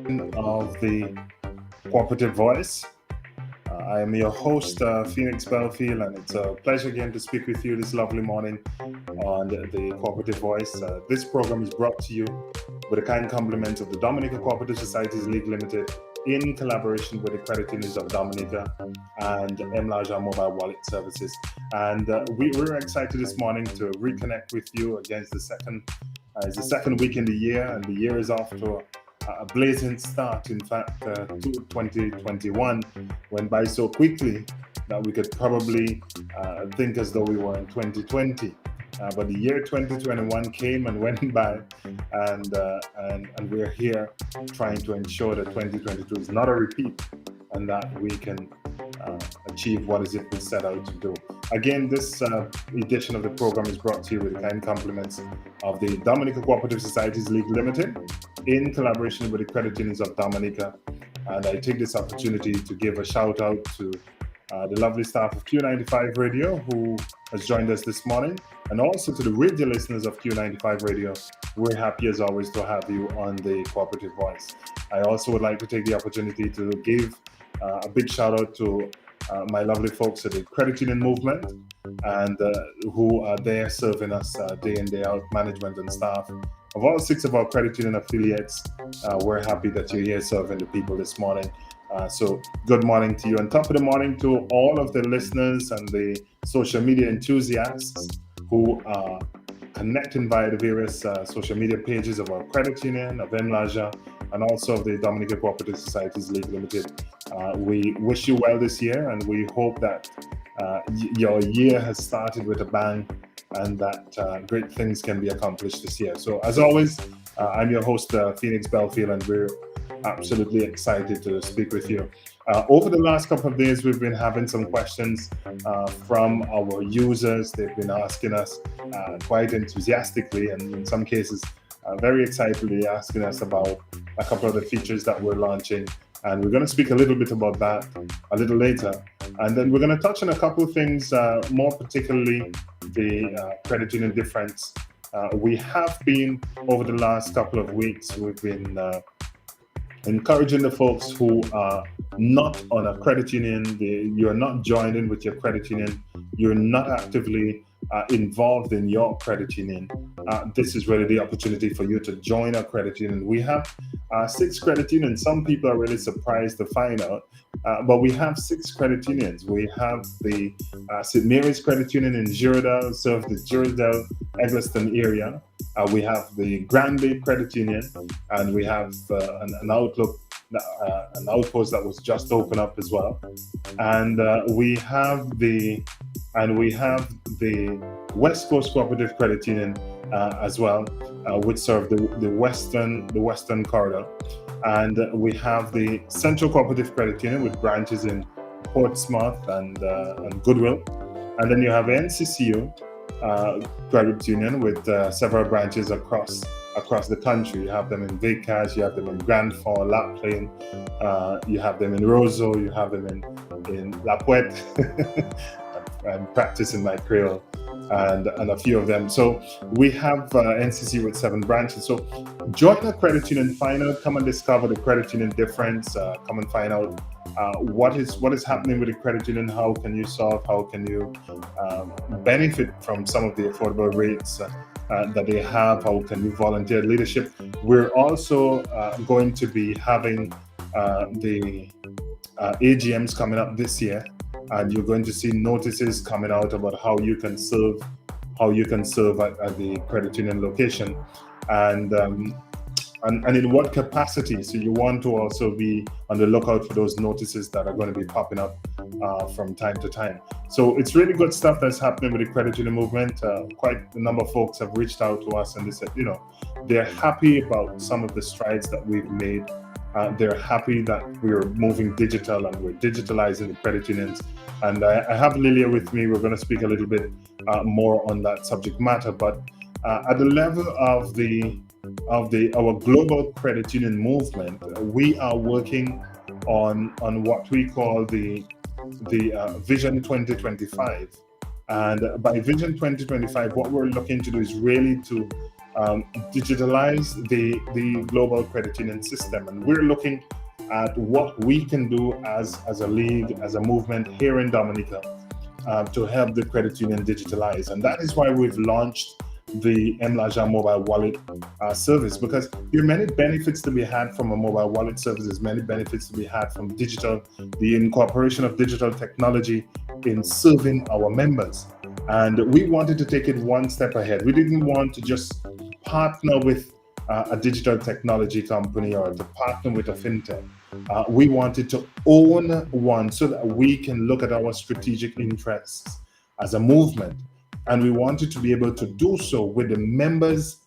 of the Cooperative Voice. I am your host, Phoenix Belfield, and it's a pleasure again to speak with you this lovely morning on the Cooperative Voice. This program is brought to you with a kind compliment of the Dominica Cooperative Societies League Limited in collaboration with the credit unions of Dominica and MLajan Mobile Wallet Services. And we're excited this morning to reconnect with you against it's the second week in the year, and the year is off to a blazing start. In fact, 2021 went by so quickly that we could probably think as though we were in 2020. But the year 2021 came and went by, and we're here trying to ensure that 2022 is not a repeat, and that we can achieve what is it we set out to do. Again, this edition of the program is brought to you with the kind compliments of the Dominica Cooperative Societies League Limited in collaboration with the credit unions of Dominica. And I take this opportunity to give a shout out to the lovely staff of Q95 Radio who has joined us this morning, and also to the radio listeners of Q95 Radio. We're happy as always to have you on the Cooperative Voice. I also would like to take the opportunity to give a big shout out to my lovely folks at the credit union movement, and who are there serving us day in, day out, management and staff of all 6 of our credit union affiliates. We're happy that you're here serving the people this morning. So good morning to you, and top of the morning to all of the listeners and the social media enthusiasts who are connecting via the various social media pages of our credit union, of MLajan, and also of the Dominica Cooperative Societies League Limited. We wish you well this year, and we hope that your year has started with a bang, and that great things can be accomplished this year. So as always, I'm your host, Phoenix Belfield, and we're absolutely excited to speak with you. Over the last couple of days, we've been having some questions from our users. They've been asking us quite enthusiastically, and in some cases very excitedly, asking us about a couple of the features that we're launching. And we're going to speak a little bit about that a little later. And then we're going to touch on a couple of things, more particularly the credit union difference. We have been, over the last couple of weeks, we've been encouraging the folks who are not on a credit union, you're not joined in with your credit union, you're not actively involved in your credit union. This is really the opportunity for you to join our credit union. We have 6 credit unions. Some people are really surprised to find out, but we have 6 credit unions. We have the St. Mary's Credit Union in Girardale, serves the Girardale Eggleston area. We have the Grand Bay Credit Union, and we have an outpost that was just opened up as well. And we have the West Coast Cooperative Credit Union as well, which serve the western corridor. And we have the Central Cooperative Credit Union with branches in Portsmouth and Goodwill. And then you have NCCU Credit Union with several branches across the country. You have them in Vickers, you have them in Grand Fort, La Plaine, you have them in Roseau, you have them in La Pointe. I'm practicing my Creole, and a few of them. So we have NCC with 7 branches. So join the credit union, find out, come and discover the credit union difference, come and find out what is happening with the credit union, how can you solve, how can you benefit from some of the affordable rates that they have, how can you volunteer leadership. We're also going to be having the AGMs coming up this year, and you're going to see notices coming out about how you can serve at the credit union location, and in what capacity. So you want to also be on the lookout for those notices that are going to be popping up from time to time. So it's really good stuff that's happening with the credit union movement. Quite a number of folks have reached out to us, and they said, they're happy about some of the strides that we've made. They're happy that we're moving digital and we're digitalizing the credit unions. And I have Lilia with me. We're going to speak a little bit more on that subject matter. But at the level of our global credit union movement, we are working on what we call the Vision 2025. And by Vision 2025, what we're looking to do is really to digitalize the global credit union system. And we're looking at what we can do as a league, as a movement here in Dominica to help the credit union digitalize. And that is why we've launched the MLajan mobile wallet service, because there are many benefits to be had from a mobile wallet service. There's many benefits to be had from the incorporation of digital technology in serving our members. And we wanted to take it one step ahead. We didn't want to just partner with a digital technology company or to partner with a fintech. We wanted to own one so that we can look at our strategic interests as a movement. And we wanted to be able to do so with the members'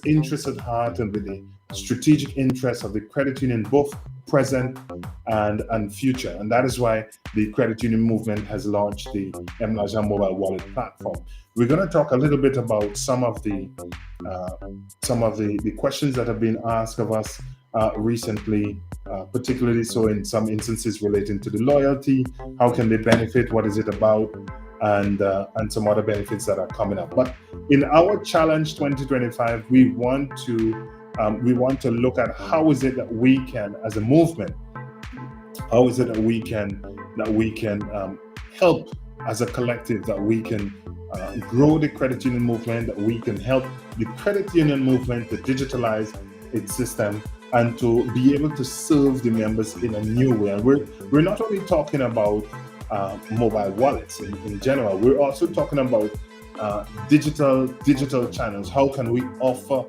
interests at heart and with the strategic interests of the credit union, both present and future. And that is why the credit union movement has launched the MLajan mobile wallet platform. We're going to talk a little bit about some of the questions that have been asked of us recently, particularly so in some instances relating to the loyalty. How can they benefit? What is it about? And some other benefits that are coming up. But in our challenge 2025, we want to look at how is it that we can, as a movement, how is it that we can help as a collective, that we can grow the credit union movement, that we can help the credit union movement to digitalize its system and to be able to serve the members in a new way. And we're not only talking about mobile wallets in general. We're also talking about digital channels. How can we offer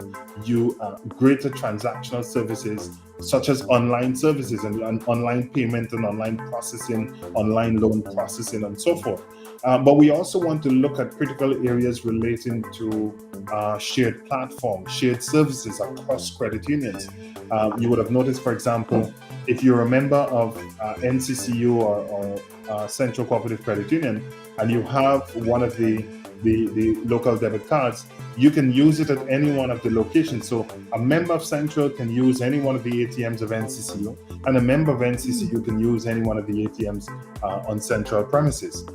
you greater transactional services such as online services and online payment and online processing, online loan processing, and so forth. But we also want to look at critical areas relating to shared platforms, shared services across credit unions. You would have noticed, for example, if you're a member of NCCU or Central Cooperative Credit Union, and you have one of the local debit cards, you can use it at any one of the locations. So a member of Central can use any one of the ATMs of NCCU, and a member of NCCU can use any one of the ATMs on Central premises.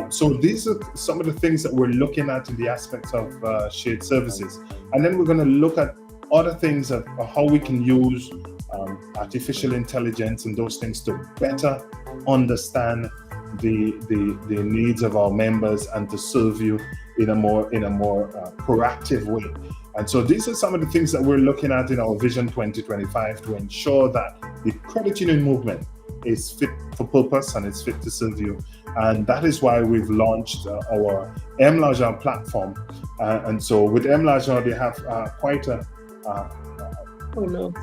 So these are some of the things that we're looking at in the aspects of shared services. And then we're going to look at other things of how we can use artificial intelligence and those things to better understand the needs of our members and to serve you in a more proactive way. And so these are some of the things that we're looking at in our Vision 2025 to ensure that the credit union movement is fit for purpose and is fit to serve you. And that is why we've launched our MLajan platform. And so with MLajan, they have quite a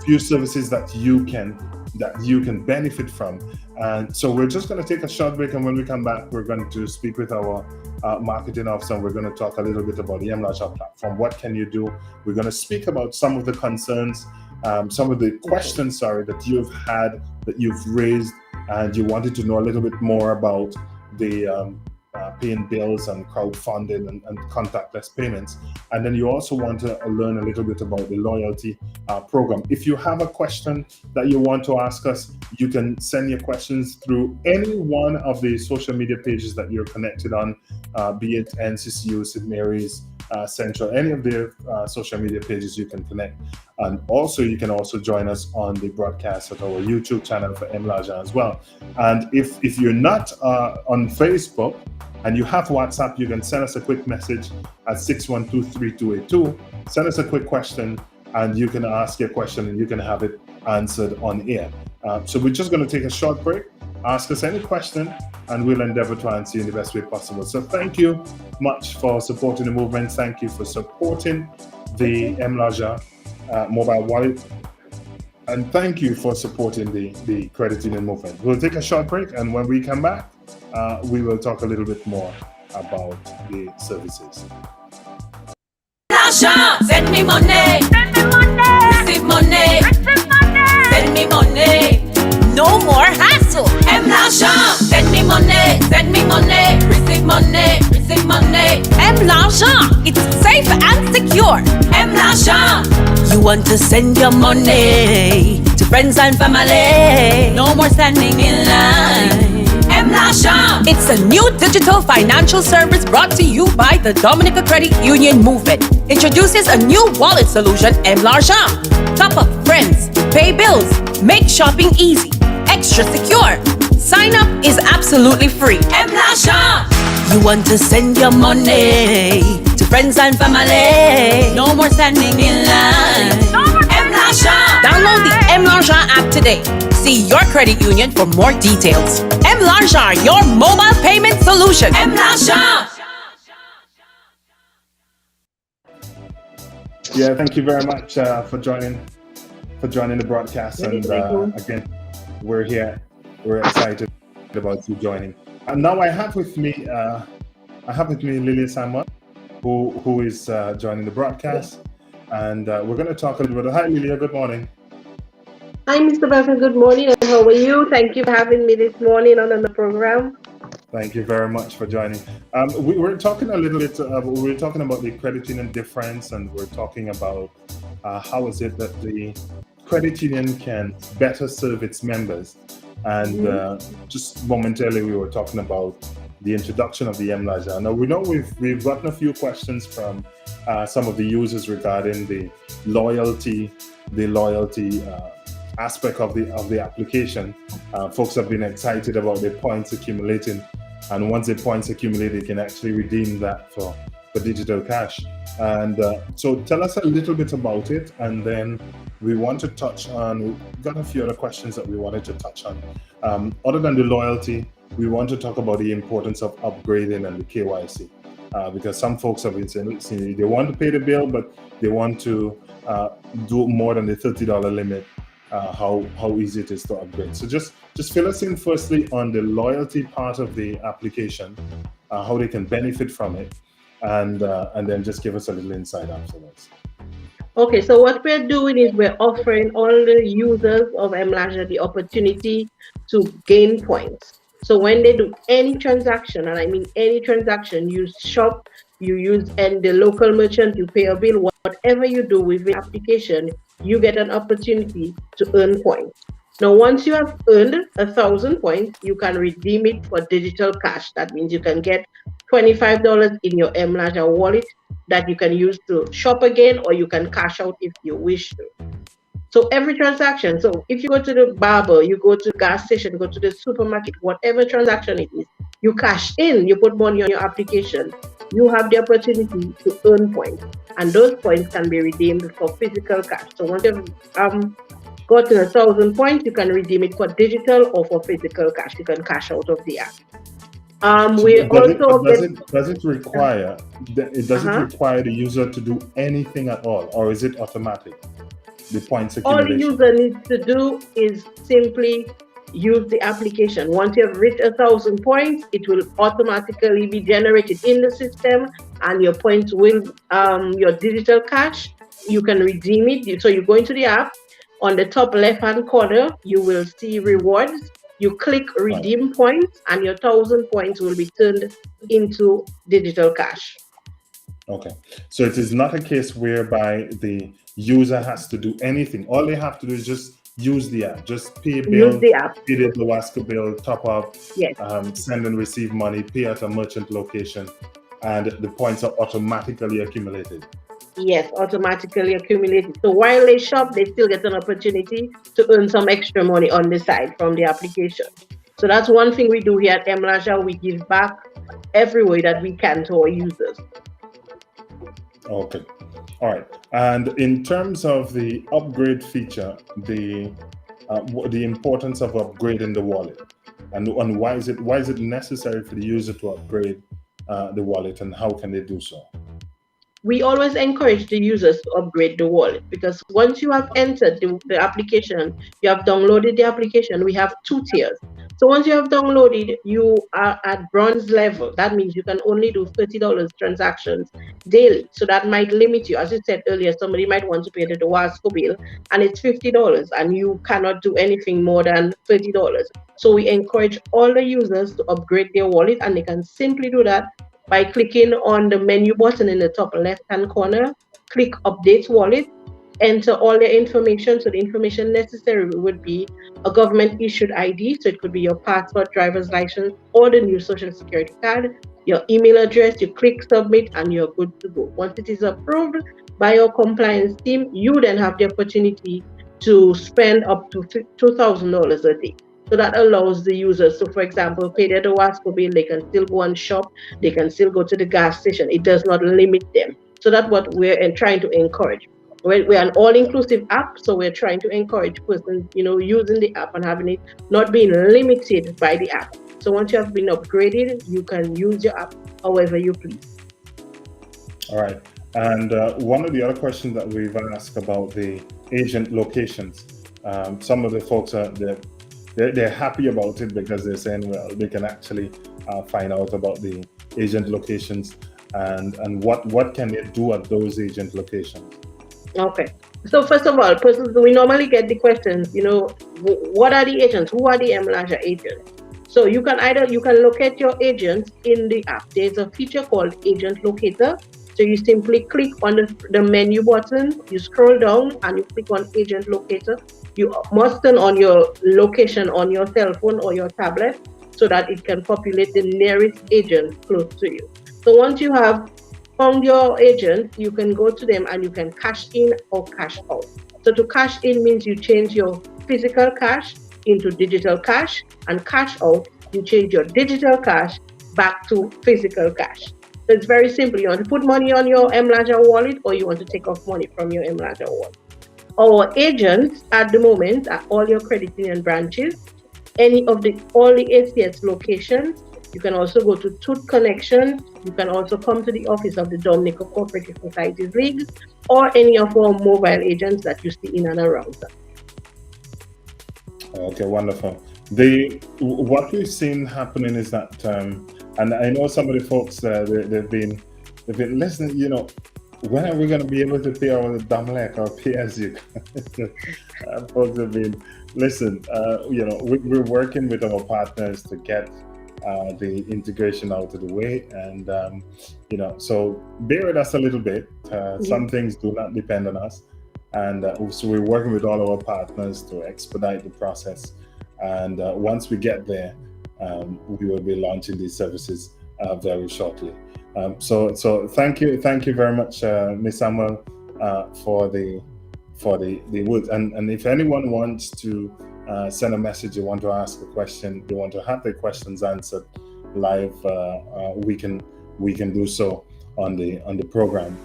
few services that you can benefit from. And so we're just going to take a short break, and when we come back, we're going to speak with our marketing officer, and we're going to talk a little bit about the MLajan platform. What can you do? We're going to speak about some of the concerns, some of the questions, that you've had, that you've raised, and you wanted to know a little bit more about the paying bills and crowdfunding and contactless payments. And then you also want to learn a little bit about the loyalty program. If you have a question that you want to ask us, you can send your questions through any one of the social media pages that you're connected on, be it NCCU, St. Mary's, Central, any of their social media pages you can connect. And also you can also join us on the broadcast at our YouTube channel for MLajan as well. And if you're not on Facebook and you have WhatsApp, you can send us a quick message at 612-3282. Send us a quick question, and you can ask your question and you can have it answered on air. So we're just going to take a short break. Ask us any question and we'll endeavor to answer you in the best way possible. So thank you much for supporting the movement. Thank you for supporting the MLajan mobile wallet. And thank you for supporting the credit union movement. We'll take a short break, and when we come back, we will talk a little bit more about the services. MLajan, send me money. Send me money. Receive money. Receive money. Send me money. No more hassle. MLajan, send me money. Send me money. Receive money. Receive money. MLajan, it's safe and secure. MLajan, you want to send your money to friends and family. No more standing in line. MLajan. MLajan. It's a new digital financial service brought to you by the Dominica Credit Union Movement. Introduces a new wallet solution, MLajan. Top up friends, pay bills, make shopping easy, extra secure. Sign up is absolutely free. MLajan. You want to send your money to friends and family. No more standing in line. MLajan. Download the MLajan app today. See your credit union for more details. MLajan, your mobile payment solution. MLajan. Yeah, thank you very much for joining the broadcast. And again, we're here. We're excited about you joining. And now I have with me Lily Samuel, who is joining the broadcast, and we're going to talk a little bit. Hi, Lilia. Good morning. Hi, Mr. Belford. Good morning. And how are you? Thank you for having me this morning on the program. Thank you very much for joining. We were talking a little bit. We were talking about the credit union difference, and we're talking about how is it that the credit union can better serve its members. And just momentarily, we were talking about the introduction of the MLajan. Now we know we've gotten a few questions from some of the users regarding the loyalty aspect of the application. Folks have been excited about their points accumulating, and once the points accumulate, they can actually redeem that for digital cash. And so tell us a little bit about it, and then we want to touch on, we've got a few other questions that we wanted to touch on. Other than the loyalty, we want to talk about the importance of upgrading and the KYC, because some folks have been saying they want to pay the bill, but they want to do more than the $30 limit. How easy it is to upgrade. So just fill us in firstly on the loyalty part of the application, how they can benefit from it, and then just give us a little insight afterwards. Okay, so what we're doing is we're offering all the users of MLajan the opportunity to gain points. So when they do any transaction, and I mean any transaction, you shop, you use and the local merchant, you pay a bill, whatever you do with the application, you get an opportunity to earn points. Now, once you have earned 1,000 points, you can redeem it for digital cash. That means you can get $25 in your MLajan wallet that you can use to shop again, or you can cash out if you wish to. So every transaction, so if you go to the barber, you go to the gas station, go to the supermarket, whatever transaction it is, you cash in, you put money on your application, you have the opportunity to earn points. And those points can be redeemed for physical cash. So once you've gotten 1,000 points, you can redeem it for digital or for physical cash. You can cash out of the app. Does it require require the user to do anything at all, or is it automatic? The points accumulation. All the user needs to do is simply use the application. Once you have reached 1,000 points, it will automatically be generated in the system, and your points will your digital cash, you can redeem it. So you go into the app, on the top left hand corner you will see rewards. You click redeem points, and your 1,000 points will be turned into digital cash. Okay, so it is not a case whereby the user has to do anything. All they have to do is just use the app, just pay a bill, use the app, pay the Alaska bill, top up, yes. Send and receive money, pay at a merchant location, and the points are automatically accumulated. Yes, automatically accumulated. So while they shop, they still get an opportunity to earn some extra money on the side from the application. So that's one thing we do here at MLajan. We give back every way that we can to our users. Okay, all right. And in terms of the upgrade feature, the importance of upgrading the wallet, and why is it necessary for the user to upgrade the wallet, and how can they do so? We always encourage the users to upgrade the wallet, because once you have entered the application, you have downloaded the application, we have 2 tiers. So once you have downloaded, you are at bronze level. That means you can only do $30 transactions daily. So that might limit you. As you said earlier, somebody might want to pay the Wasco bill and it's $50 and you cannot do anything more than $30. So we encourage all the users to upgrade their wallet, and they can simply do that by clicking on the menu button in the top left-hand corner, click Update Wallet. enter all their information. So the information necessary would be a government issued ID. So it could be your passport, driver's license, or the new social security card, your email address. You click submit and you're good to go. Once it is approved by your compliance team, you then have the opportunity to spend up to $2,000 a day. So that allows the users. So, for example, pay their Wasco bill, they can still go and shop, they can still go to the gas station. It does not limit them. So that's what we're trying to encourage. We're an all-inclusive app, so we're trying to encourage persons, using the app and having it not being limited by the app. So once you have been upgraded, you can use your app however you please. All right. And one of the other questions that we've asked about the agent locations, some of the folks they're happy about it because they're saying, well, they can actually find out about the agent locations and what can they do at those agent locations. Okay. So first of all, persons, we normally get the questions, what are the agents? Who are the MLajan agents? So you can locate your agents in the app. There's a feature called Agent Locator. So you simply click on the menu button, you scroll down and you click on Agent Locator. You must turn on your location on your cell phone or your tablet so that it can populate the nearest agent close to you. So once you have found your agent, you can go to them and you can cash in or cash out. So to cash in means you change your physical cash into digital cash, and cash out, you change your digital cash back to physical cash. So it's very simple. You want to put money on your MLajan wallet or you want to take off money from your MLajan wallet. Our agents at the moment at all your credit union branches, all the ACS locations. You can also go to Tooth Connection. You can also come to the office of the Dominican Cooperative Societies League or any of our mobile agents that you see in and around them. Okay, wonderful. What we've seen happening is that, and I know some of the folks they've been listening. When are we going to be able to pay our Damlek or pay as you? Folks have been we're working with our partners to get the integration out of the way, and so bear with us a little bit. Some things do not depend on us, and so we're working with all our partners to expedite the process. And once we get there, we will be launching these services very shortly. So thank you very much, Ms. Samuel, for the words. And if anyone wants to send a message, they want to ask a question, they want to have their questions answered live, we can do so on the program.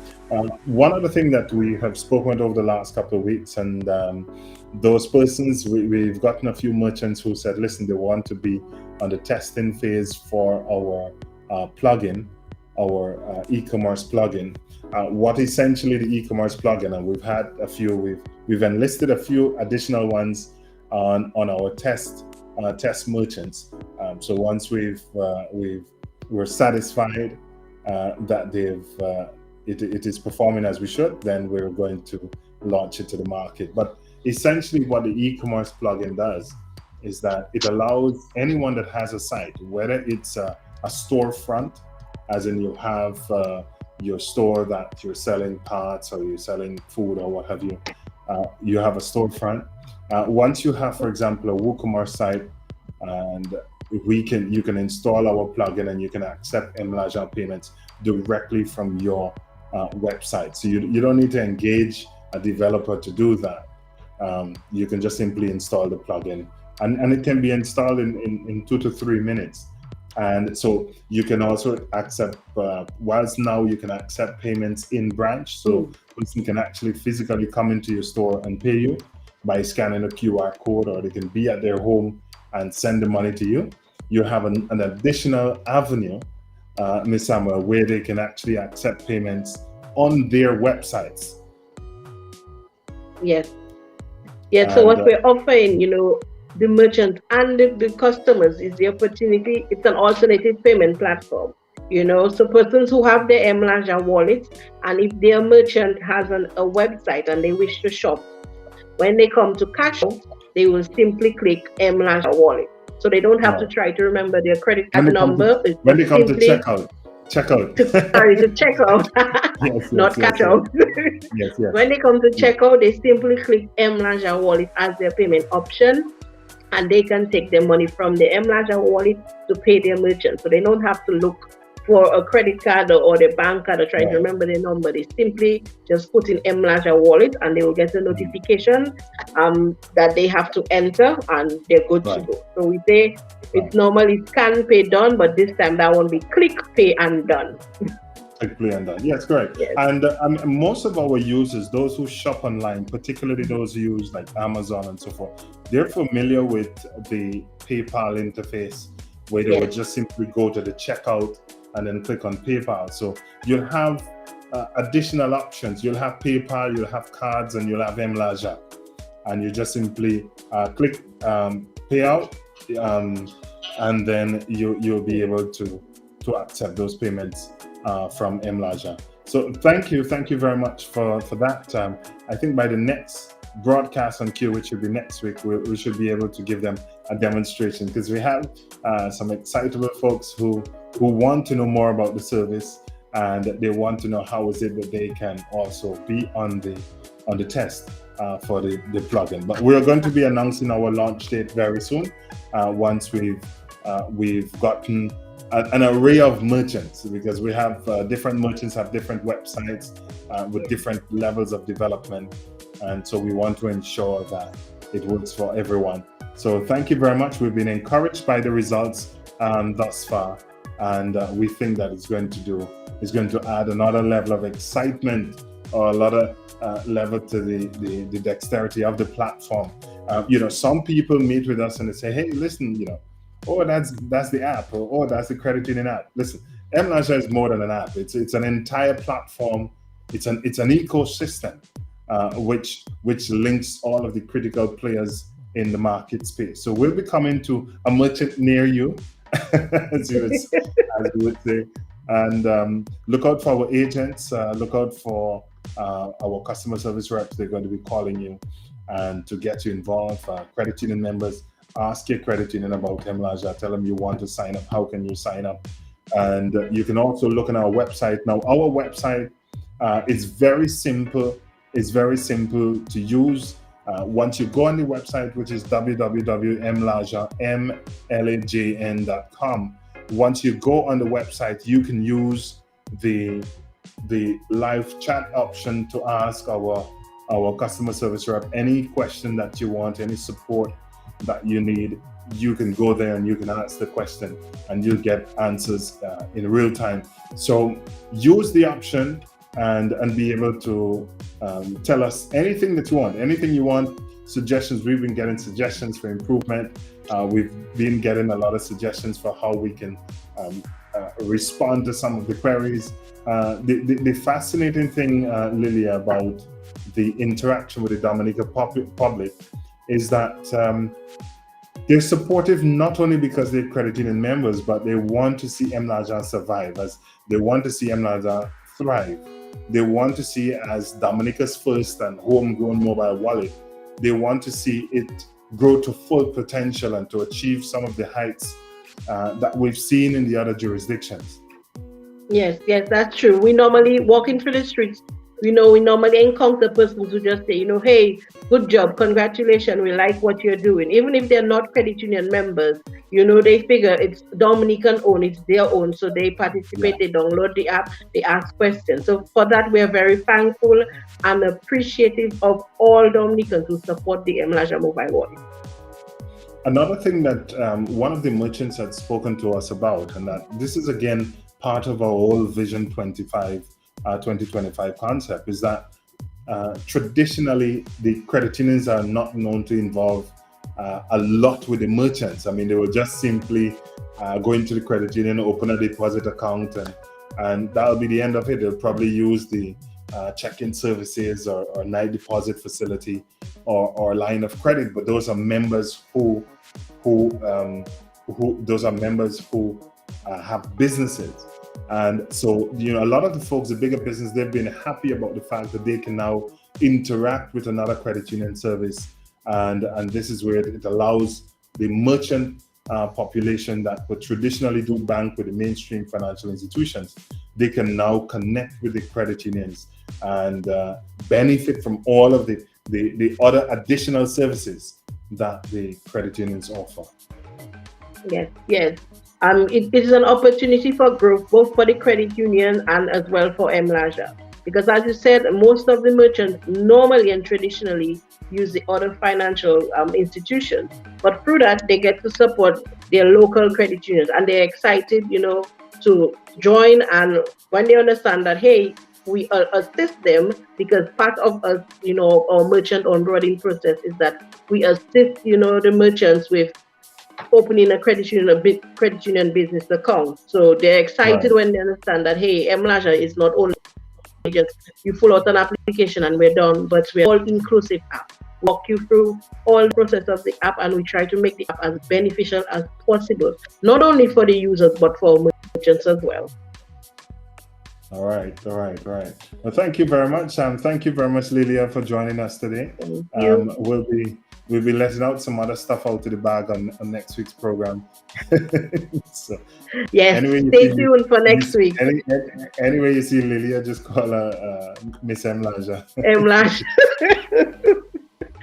One other thing that we have spoken over the last couple of weeks, and those persons, we've gotten a few merchants who said, listen, they want to be on the testing phase for our plugin, our e-commerce plugin. What essentially the e-commerce plugin, and we've had a few, we've enlisted a few additional ones on our test merchants. So once we're satisfied that it is performing as we should, then we're going to launch it to the market. But essentially what the e-commerce plugin does is that it allows anyone that has a site, whether it's a storefront, as in you have your store that you're selling parts or you're selling food or what have you, you have a storefront. Once you have, for example, a WooCommerce site, and you can install our plugin and you can accept MLajan payments directly from your website. So you don't need to engage a developer to do that. You can just simply install the plugin, and it can be installed in 2 to 3 minutes. And so you can also accept, whilst now you can accept payments in branch, so person can actually physically come into your store and pay you by scanning a QR code, or they can be at their home and send the money to you. You have an additional avenue, Ms. Samuel, where they can actually accept payments on their websites. Yes. So what we're offering, the merchant and the customers is the opportunity. It's an alternative payment platform, so persons who have their MLajan wallets, and if their merchant has a website and they wish to shop, when they come to cash out, they will simply click MLajan wallet. So they don't have to try to remember their credit card number. When they come to checkout. check out. to check out, Yes, not yes, yes, cash yes, out. yes, yes. When they come to check out, they simply click MLajan wallet as their payment option, and they can take their money from the MLajan wallet to pay their merchant. So they don't have to look for a credit card or their bank card or trying to Right. remember the number. They simply just put in MLajan wallet and they will get a notification that they have to enter and they're good to Right. go. So we say it's Right. normally scan, pay, done, but this time that won't be click, pay, and done. Quickly and done. Yes, correct. Yes. And most of our users, those who shop online, particularly those who use like Amazon and so forth, they're familiar with the PayPal interface where they Yes. would just simply go to the checkout and then click on PayPal. So you'll have additional options. You'll have PayPal, you'll have cards, and you'll have MLajan. And you just simply click payout, and then you'll be able to accept those payments from MLajan. So thank you very much for that. I think by the next broadcast on Q, which will be next week, we should be able to give them a demonstration, because we have some excitable folks who want to know more about the service, and they want to know how is it that they can also be on the test for the plugin. But we're going to be announcing our launch date very soon, once we've gotten an array of merchants, because we have different merchants have different websites with different levels of development, and so we want to ensure that it works for everyone. So thank you very much. We've been encouraged by the results thus far, and we think that it's going to add another level of excitement, or a lot of level to the dexterity of the platform. Some people meet with us and they say, hey, listen, oh, that's the app, or oh, that's the credit union app. Listen, MLajan is more than an app. It's an entire platform. It's an ecosystem which links all of the critical players in the market space. So we'll be coming to a merchant near you, as you would say, and look out for our agents. Look out for our customer service reps. They're going to be calling you and to get you involved. Credit union members, ask your credit union about MLajan. Tell them you want to sign up. How can you sign up? And you can also look on our website. Now, our website is very simple. It's very simple to use. Once you go on the website, which is www.mlajan.com, once you go on the website, you can use the live chat option to ask our customer service rep any question that you want, any support that you need. You can go there and you can ask the question and you'll get answers in real time. So use the option and be able to tell us anything that you want, anything you want, suggestions. We've been getting suggestions for improvement. We've been getting a lot of suggestions for how we can respond to some of the queries. The fascinating thing, Lily, about the interaction with the Dominica public is that they're supportive not only because they're credit union members, but they want to see MLajan survive, as they want to see MLajan thrive. They want to see it as Dominica's first and homegrown mobile wallet. They want to see it grow to full potential and to achieve some of the heights that we've seen in the other jurisdictions. Yes, that's true. We normally walking through the streets, we normally encounter persons who just say, hey, good job, congratulations, we like what you're doing. Even if they're not credit union members, they figure it's Dominican owned, it's their own. So they participate, They download the app, they ask questions. So for that, we are very thankful and appreciative of all Dominicans who support the MLajan mobile wallet. Another thing that one of the merchants had spoken to us about, and that this is again part of our whole Vision 2025 concept, is that traditionally the credit unions are not known to involve a lot with the merchants. I mean, they will just simply go into the credit union, open a deposit account, and that'll be the end of it. They'll probably use the check-in services or night deposit facility or line of credit, but those are members who have businesses. And so, a lot of the folks, the bigger business, they've been happy about the fact that they can now interact with another credit union service. And this is where it allows the merchant population that would traditionally do bank with the mainstream financial institutions, they can now connect with the credit unions and benefit from all of the other additional services that the credit unions offer. Yes, yes. It is an opportunity for growth, both for the credit union and as well for MLajan. Because as you said, most of the merchants normally and traditionally use the other financial institutions. But through that, they get to support their local credit unions, and they're excited, to join. And when they understand that, hey, we assist them, because part of us, our merchant onboarding process is that we assist, the merchants with opening a credit union business account. So they're excited Right. when they understand that, hey, MLajan is not only just you fill out an application and we're done, but we're all inclusive app. Walk you through all the process of the app, and we try to make the app as beneficial as possible, not only for the users but for merchants as well. All right. Well, thank you very much. Thank you very much, Lilia, for joining us today. Thank you. We'll be letting out some other stuff out to the bag on next week's program. So, yes, stay tuned for next week. Anyway, you see Lilia, just call her Miss MLajan. MLajan.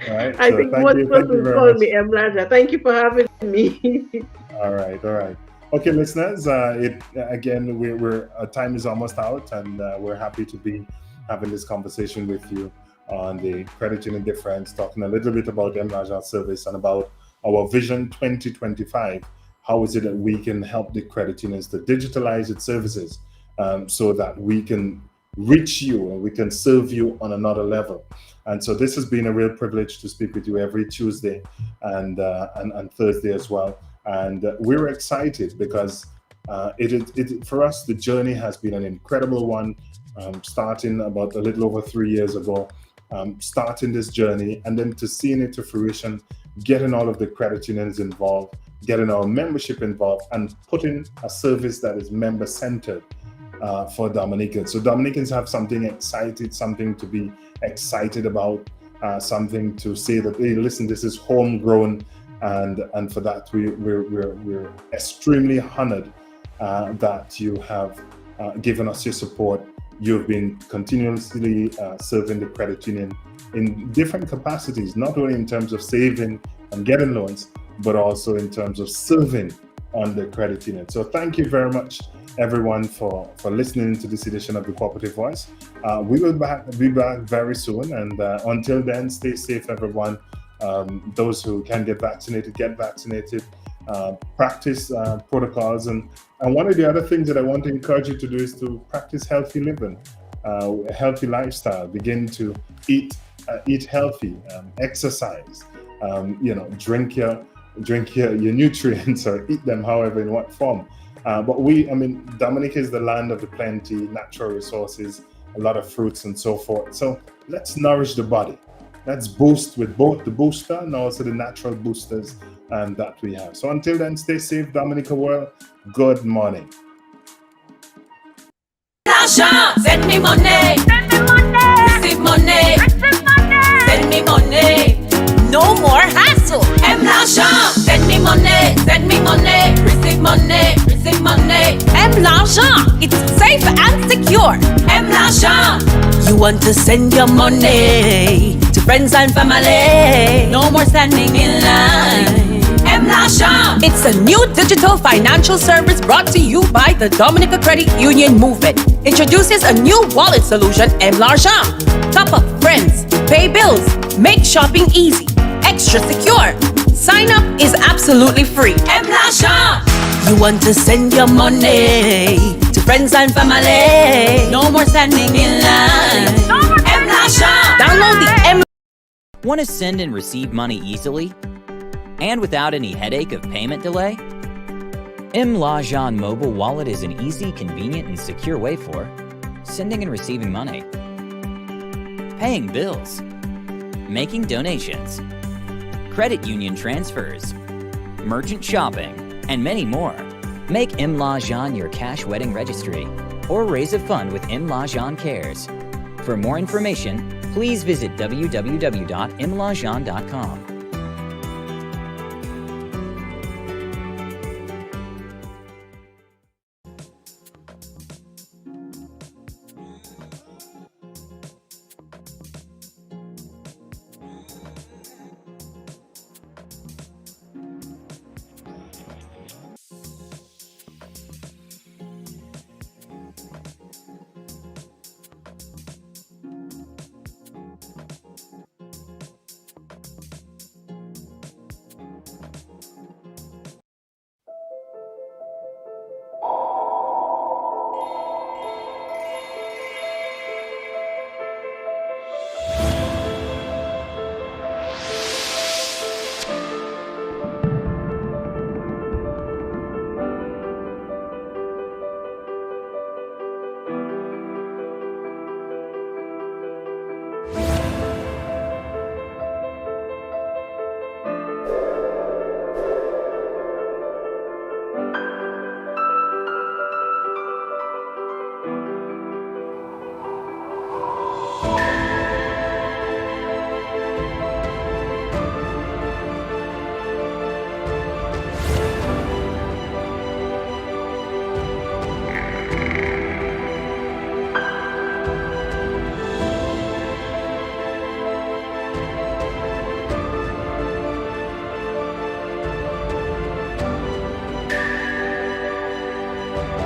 Right, I think most persons call me MLajan. Thank you for having me. All right. Okay, listeners. Again, our time is almost out, and we're happy to be having this conversation with you on the credit union difference, talking a little bit about MLajan service and about our Vision 2025. How is it that we can help the credit unions to digitalize its services so that we can reach you and we can serve you on another level? And so this has been a real privilege to speak with you every Tuesday and Thursday as well. And we're excited because for us, the journey has been an incredible one, starting about a little over 3 years ago. Starting this journey and then to seeing it to fruition, getting all of the credit unions involved, getting our membership involved, and putting a service that is member-centered for Dominicans. So Dominicans have something to be excited about, something to say that, hey, listen, this is homegrown, and for that we're extremely honored that you have given us your support. You've been continuously serving the credit union in different capacities, not only in terms of saving and getting loans, but also in terms of serving on the credit union. So thank you very much, everyone, for listening to this edition of the Cooperative Voice. We will be back very soon. And until then, stay safe, everyone. Those who can get vaccinated, practice protocols. And one of the other things that I want to encourage you to do is to practice healthy living, a healthy lifestyle. Begin to eat healthy, exercise, drink your nutrients or eat them, however, in what form. But Dominica is the land of the plenty, natural resources, a lot of fruits and so forth. So let's nourish the body. Let's boost with both the booster and also the natural boosters that we have. So until then, stay safe, Dominica World. Good morning. Send me money. Receive money. Send me money. No more hassle. MLajan. Send me money. Receive money. MLajan. It's safe and secure. MLajan. You want to send your money to friends and family. No more standing in line. MLajan. It's a new digital financial service brought to you by the Dominica Credit Union Movement. Introduces a new wallet solution, MLajan. Top up friends, pay bills, make shopping easy, extra secure. Sign up is absolutely free. MLajan. You want to send your money to friends and family. No more standing in line. MLajan. Download the M. Want to send and receive money easily and without any headache of payment delay? MLajan Mobile Wallet is an easy, convenient, and secure way for sending and receiving money, paying bills, making donations, credit union transfers, merchant shopping, and many more. Make MLajan your cash wedding registry or raise a fund with MLajan Cares. For more information, please visit www.mlajan.com.